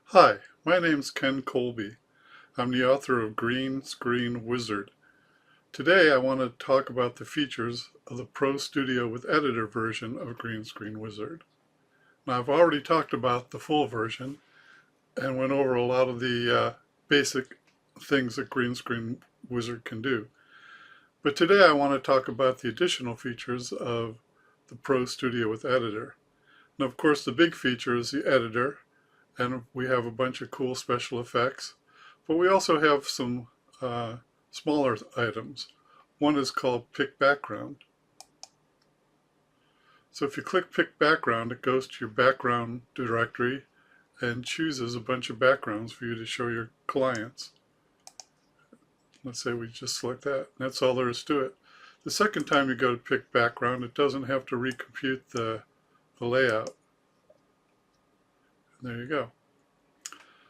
Hi, my name's Ken Colby. I'm the author of Green Screen Wizard. Today I want to talk about the features of the Pro Studio with Editor version of Green Screen Wizard. Now I've already talked about the full version and went over a lot of the basic things that Green Screen Wizard can do. But today I want to talk about the additional features of the Pro Studio with Editor. Now of course the big feature is the editor, and we have a bunch of cool special effects, but we also have some smaller items. One is called Pick Background. So if you click Pick Background, it goes to your background directory and chooses a bunch of backgrounds for you to show your clients. Let's say we just select that. That's all there is to it. The second time you go to Pick Background, it doesn't have to recompute the layout. And there you go.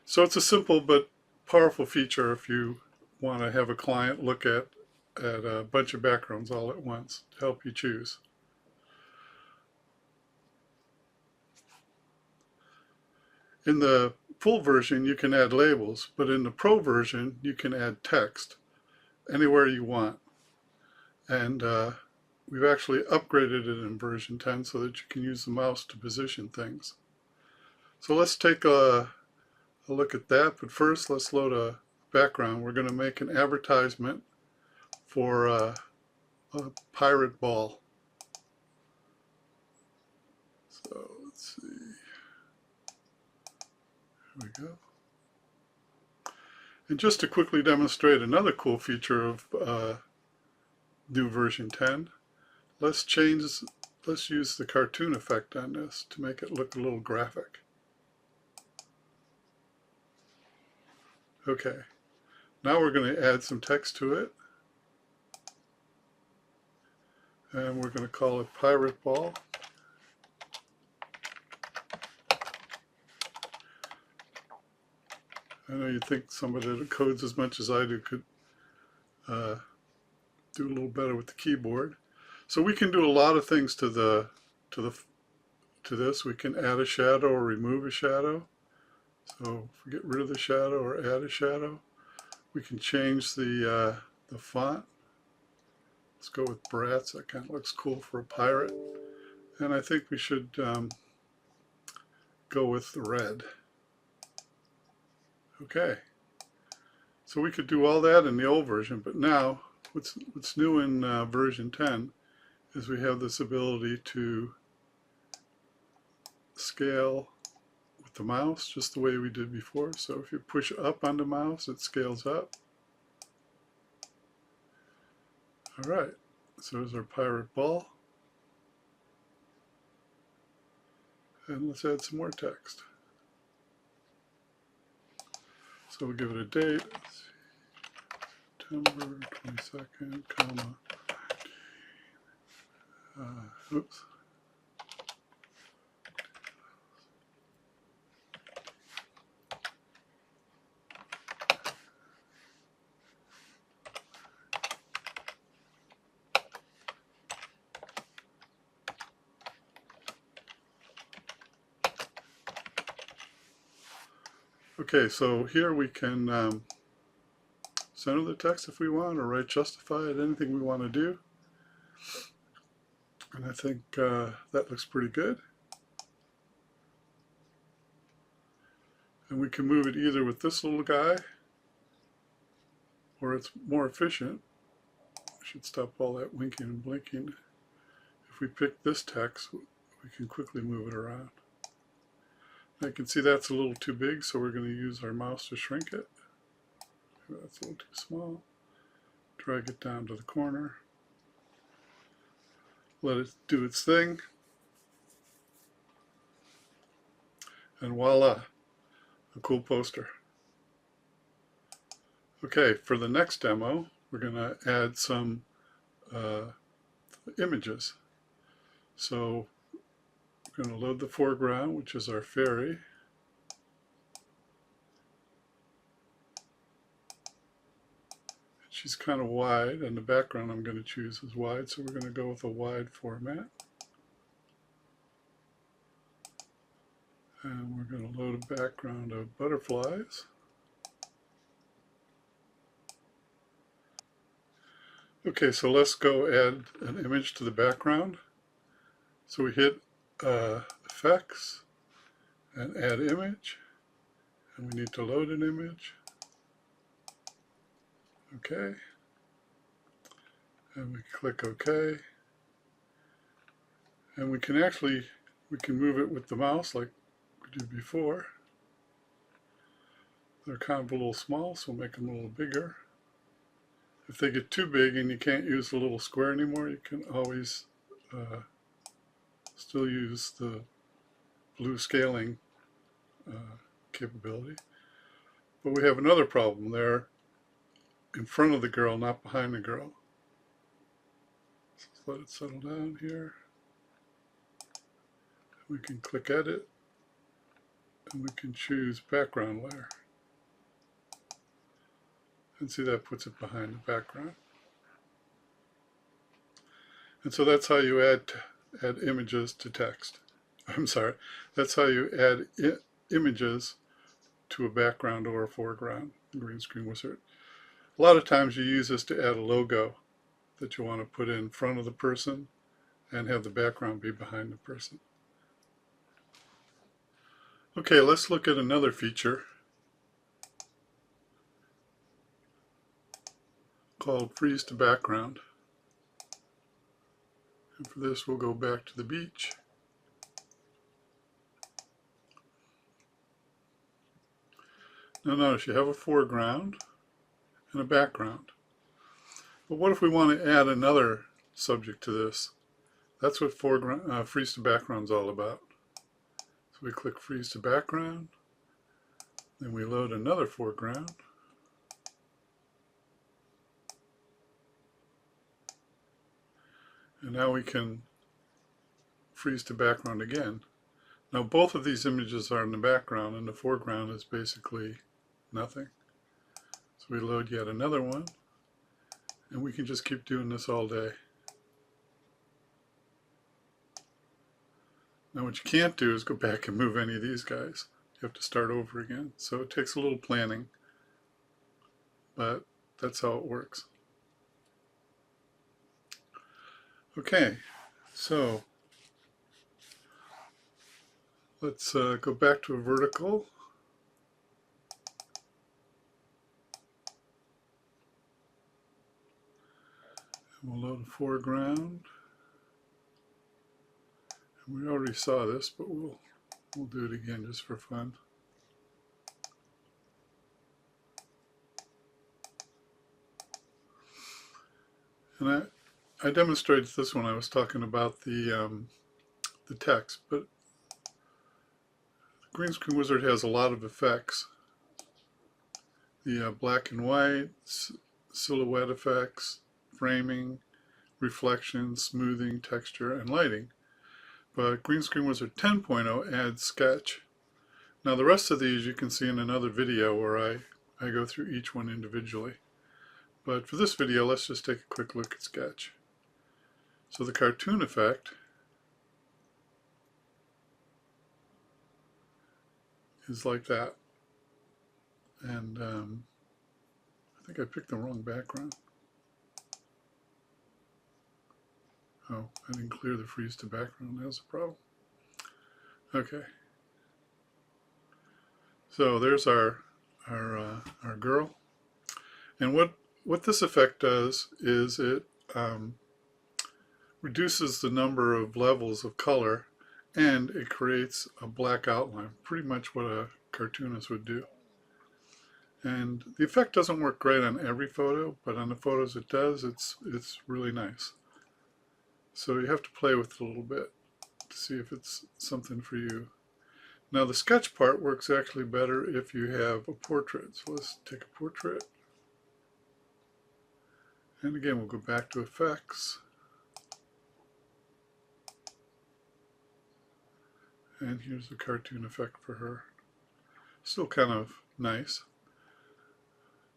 So it's a simple but powerful feature if you want to have a client look at a bunch of backgrounds all at once to help you choose. In the full version, you can add labels, but in the Pro version, you can add text anywhere you want. And we've actually upgraded it in version 10 so that you can use the mouse to position things. So let's take a look at that, but first let's load a background. We're going to make an advertisement for a pirate ball. So let's see, here we go. And just to quickly demonstrate another cool feature of new version 10, let's use the cartoon effect on this to make it look a little graphic. Okay, now we're going to add some text to it, and we're going to call it Pirate Ball. I know you'd think somebody that codes as much as I do could do a little better with the keyboard. So we can do a lot of things to this. We can add a shadow or remove a shadow. So if we get rid of the shadow or add a shadow, we can change the font. Let's go with Bratz. That kind of looks cool for a pirate. And I think we should go with the red. Okay. So we could do all that in the old version, but now what's new in version 10 is we have this ability to scale with the mouse just the way we did before. So if you push up on the mouse, it scales up. All right, so there's our pirate ball. And let's add some more text. So we'll give it a date, September 22nd, comma, oops. Okay, so here we can center the text if we want, or write justify it, anything we want to do. And I think that looks pretty good. And we can move it either with this little guy, or it's more efficient. I should stop all that winking and blinking. If we pick this text, we can quickly move it around. I can see that's a little too big, so we're going to use our mouse to shrink it. That's a little too small. Drag it down to the corner. Let it do its thing. And voila, a cool poster. Okay, for the next demo, we're going to add some images. So we're going to load the foreground, which is our fairy. She's kind of wide, and the background I'm going to choose is wide, so we're going to go with a wide format. And we're going to load a background of butterflies. Okay, so let's go add an image to the background. So we hit Effects and Add Image, and we need to load an image. Okay, and we click OK, and we can move it with the mouse like we did before. They're kind of a little small, so we'll make them a little bigger. If they get too big and you can't use the little square anymore, you can always still use the blue scaling capability. But we have another problem. They're in front of the girl, not behind the girl. So let's let it settle down here. We can click Edit, and we can choose Background Layer. And see, that puts it behind the background. And so that's how you add images to text. I'm sorry, that's how you add images to a background or a foreground in Green Screen Wizard. A lot of times you use this to add a logo that you want to put in front of the person and have the background be behind the person. Okay, let's look at another feature called Freeze to Background. And for this, we'll go back to the beach. Now notice you have a foreground and a background. But what if we want to add another subject to this? That's what Freeze to Background is all about. So we click Freeze to Background, then we load another foreground. And now we can freeze to background again. Now both of these images are in the background and the foreground is basically nothing. So we load yet another one, and we can just keep doing this all day. Now what you can't do is go back and move any of these guys. You have to start over again. So it takes a little planning, but that's how it works. Okay, so let's go back to a vertical. And we'll load a foreground. And we already saw this, but we'll do it again just for fun. And I demonstrated this when I was talking about the text, but Green Screen Wizard has a lot of effects. The black and white, silhouette effects, framing, reflection, smoothing, texture, and lighting. But Green Screen Wizard 10.0 adds sketch. Now the rest of these you can see in another video where I go through each one individually. But for this video, let's just take a quick look at sketch. So the cartoon effect is like that. And I think I picked the wrong background. Oh, I didn't clear the freeze to background. That's a problem. Okay. So there's our girl. And what this effect does is it reduces the number of levels of color, and it creates a black outline, pretty much what a cartoonist would do. And the effect doesn't work great on every photo, but on the photos it does, it's really nice. So you have to play with it a little bit to see if it's something for you. Now the sketch part works actually better if you have a portrait. So let's take a portrait. And again, we'll go back to effects. And here's the cartoon effect for her. Still kind of nice.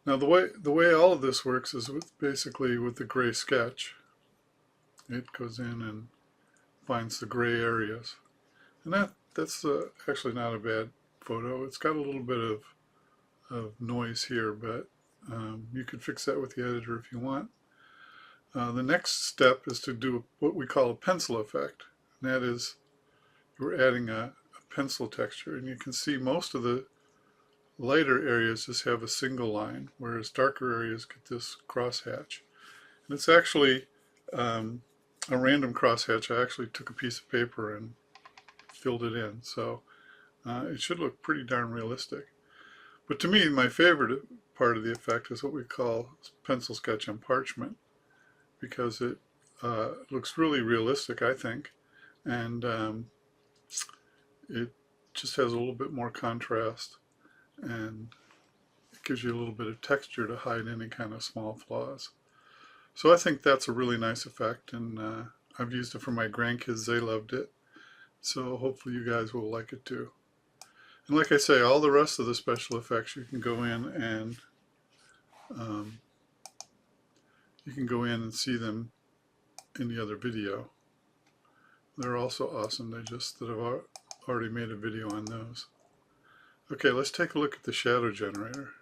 Now the way all of this works is basically with the gray sketch. It goes in and finds the gray areas. And that's actually not a bad photo. It's got a little bit of noise here, but you could fix that with the editor if you want. The next step is to do what we call a pencil effect, and that is we're adding a pencil texture, and you can see most of the lighter areas just have a single line, whereas darker areas get this crosshatch. And it's actually a random crosshatch. I actually took a piece of paper and filled it in, so it should look pretty darn realistic. But to me, my favorite part of the effect is what we call pencil sketch on parchment, because it looks really realistic, I think, and it just has a little bit more contrast, and it gives you a little bit of texture to hide any kind of small flaws. So I think that's a really nice effect, and I've used it for my grandkids. They loved it, so hopefully you guys will like it too. And like I say, all the rest of the special effects you can go in and see them in the other video. They're also awesome. They just that I've already made a video on those. Okay, let's take a look at the shadow generator.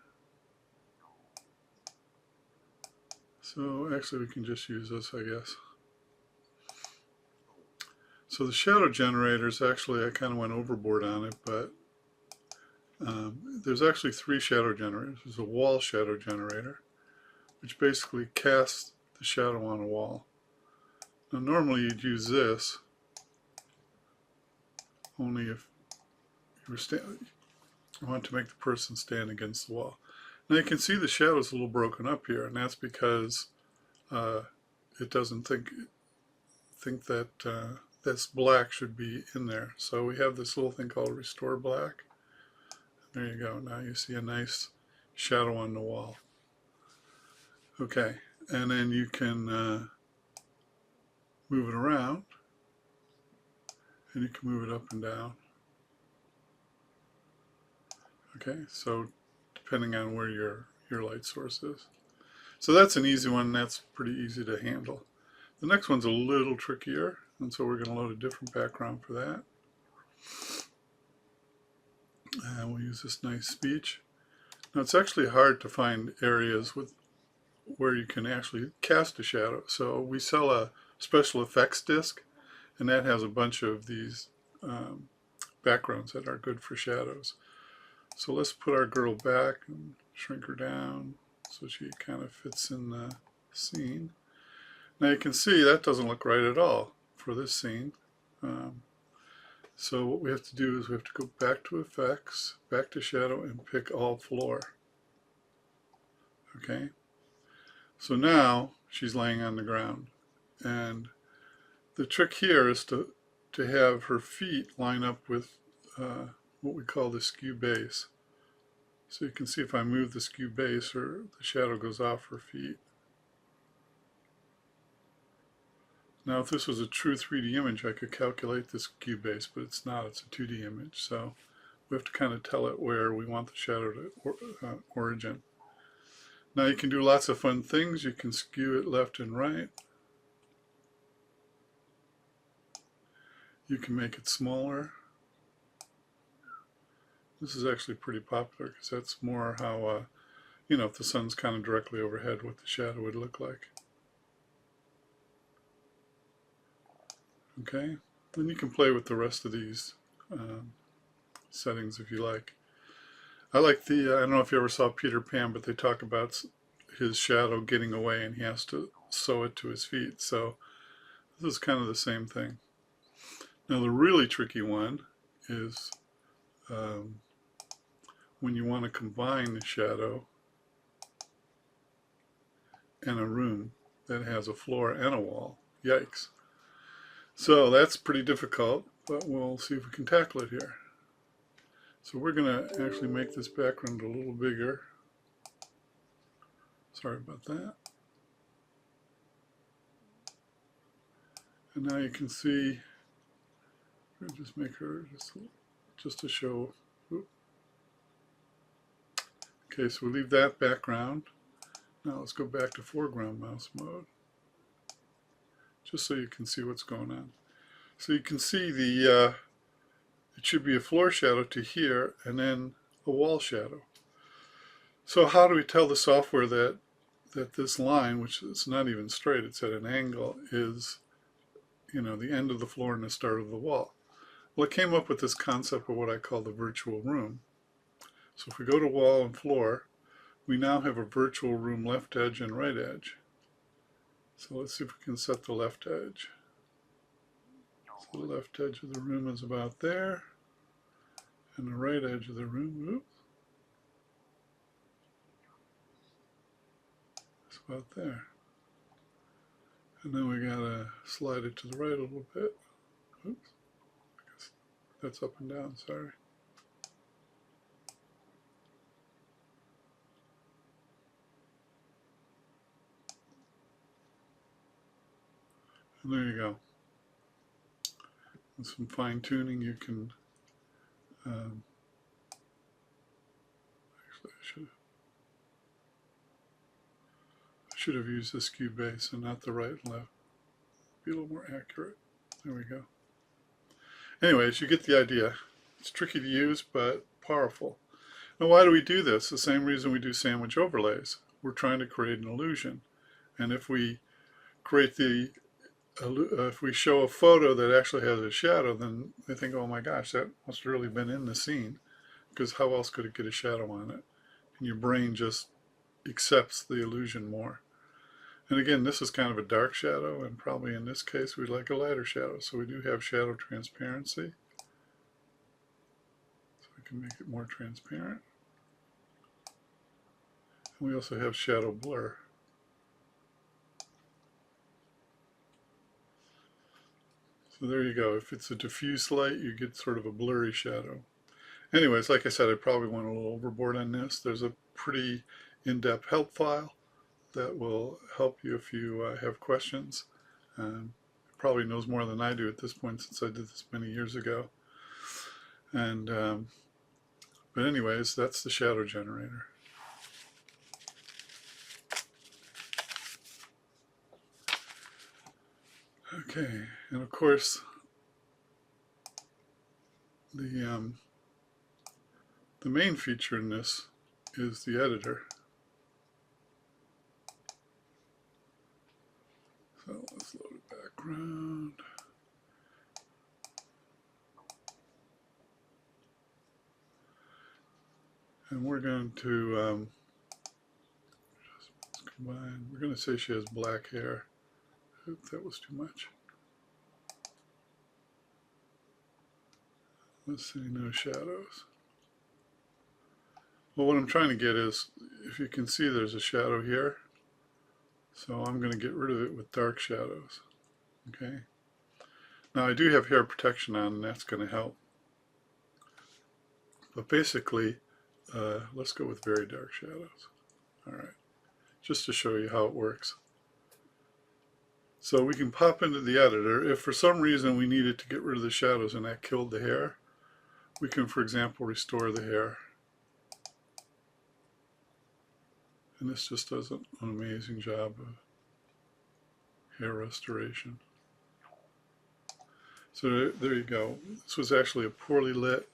So actually we can just use this, I guess. So the shadow generator is actually, I kind of went overboard on it, but there's actually 3 shadow generators. There's a wall shadow generator, which basically casts the shadow on a wall. Now normally you'd use this only if you want to make the person stand against the wall. Now you can see the shadow's a little broken up here, and that's because it doesn't think that this black should be in there. So we have this little thing called Restore Black. There you go. Now you see a nice shadow on the wall. Okay, and then you can move it around, and you can move it up and down. Okay, so depending on where your light source is. So that's an easy one. That's pretty easy to handle. The next one's a little trickier, and so we're going to load a different background for that. And we'll use this nice speech. Now it's actually hard to find areas where you can actually cast a shadow. So we sell a special effects disc, and that has a bunch of these backgrounds that are good for shadows. So let's put our girl back and shrink her down so she kind of fits in the scene. Now you can see that doesn't look right at all for this scene. So what we have to do is we have to go back to effects, back to shadow, and pick all floor. Okay, so now she's laying on the ground, and the trick here is to have her feet line up with what we call the skew base. So you can see if I move the skew base, the shadow goes off her feet. Now if this was a true 3D image, I could calculate the skew base, but it's not. It's a 2D image, so we have to kind of tell it where we want the shadow to origin. Now you can do lots of fun things. You can skew it left and right. You can make it smaller. This is actually pretty popular because that's more how, you know, if the sun's kind of directly overhead, what the shadow would look like. Okay, then you can play with the rest of these settings if you like. I like the, I don't know if you ever saw Peter Pan, but they talk about his shadow getting away and he has to sew it to his feet. So this is kind of the same thing. Now the really tricky one is when you want to combine the shadow and a room that has a floor and a wall. Yikes. So that's pretty difficult, but we'll see if we can tackle it here. So we're going to actually make this background a little bigger. Sorry about that. And now you can see, we'll just make her just to show. Oops. Okay, so we leave that background. Now let's go back to foreground mouse mode, just so you can see what's going on. So you can see the it should be a floor shadow to here and then a wall shadow. So how do we tell the software that this line, which is not even straight, it's at an angle, is, you know, the end of the floor and the start of the wall? Well, I came up with this concept of what I call the virtual room. So if we go to wall and floor, we now have a virtual room left edge and right edge. So let's see if we can set the left edge. So the left edge of the room is about there, and the right edge of the room, oops, is about there. And then we gotta slide it to the right a little bit. Oops, I guess that's up and down, sorry. And there you go. With some fine tuning you can, actually I should have used this cube base and not the right and left. Be a little more accurate. There we go. Anyways, you get the idea. It's tricky to use, but powerful. Now, why do we do this? The same reason we do sandwich overlays. We're trying to create an illusion. And if we create if we show a photo that actually has a shadow, then they think, oh my gosh, that must have really been in the scene, because how else could it get a shadow on it? And your brain just accepts the illusion more. And again, this is kind of a dark shadow, and probably in this case we'd like a lighter shadow. So we do have shadow transparency. So we can make it more transparent. And we also have shadow blur. So there you go. If it's a diffuse light, you get sort of a blurry shadow. Anyways, like I said, I probably went a little overboard on this. There's a pretty in-depth help file that will help you if you have questions. Probably knows more than I do at this point, since I did this many years ago. And but anyways, that's the shadow generator. Okay, and of course the main feature in this is the editor. So let's load a background. And we're going to just combine. We're going to say she has black hair. Oops, that was too much. Let's see, no shadows. Well, what I'm trying to get is, if you can see, there's a shadow here. So I'm going to get rid of it with dark shadows. Okay. Now I do have hair protection on, and that's going to help. But basically, let's go with very dark shadows. All right. Just to show you how it works. So we can pop into the editor. If for some reason we needed to get rid of the shadows and that killed the hair, we can, for example, restore the hair. And this just does an amazing job of hair restoration. So there you go. This was actually a poorly lit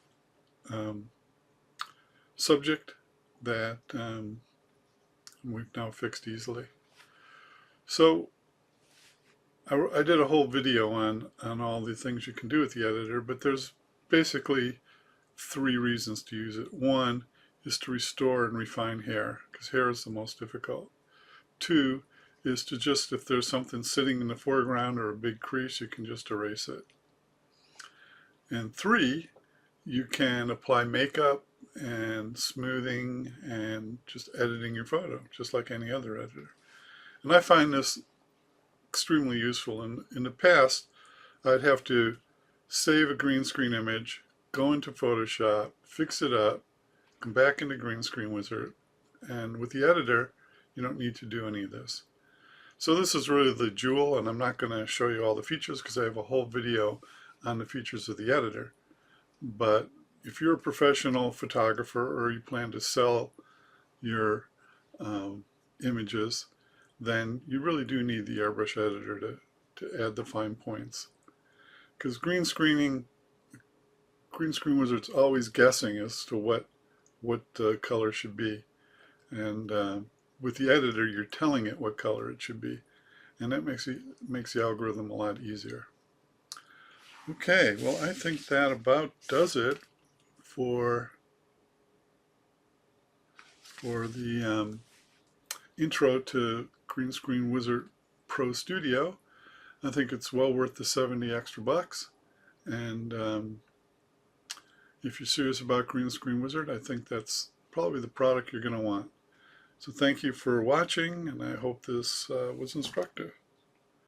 subject that we've now fixed easily. So I did a whole video on all the things you can do with the editor, but there's basically 3 reasons to use it. 1 is to restore and refine hair, because hair is the most difficult. 2 is to just, if there's something sitting in the foreground or a big crease, you can just erase it. And 3, you can apply makeup and smoothing and just editing your photo, just like any other editor. And I find this extremely useful. In the past, I'd have to save a green screen image, go into Photoshop, fix it up, come back into Green Screen Wizard, and with the editor, you don't need to do any of this. So this is really the jewel, and I'm not going to show you all the features because I have a whole video on the features of the editor. But if you're a professional photographer or you plan to sell your images, then you really do need the airbrush editor to add the fine points. Because green screening Green Screen Wizard's always guessing as to what color should be. And with the editor, you're telling it what color it should be. And that makes the algorithm a lot easier. Okay, well, I think that about does it for the intro to Green Screen Wizard Pro Studio. I think it's well worth the 70 extra bucks. And if you're serious about Green Screen Wizard, I think that's probably the product you're going to want. So thank you for watching, and I hope this was instructive.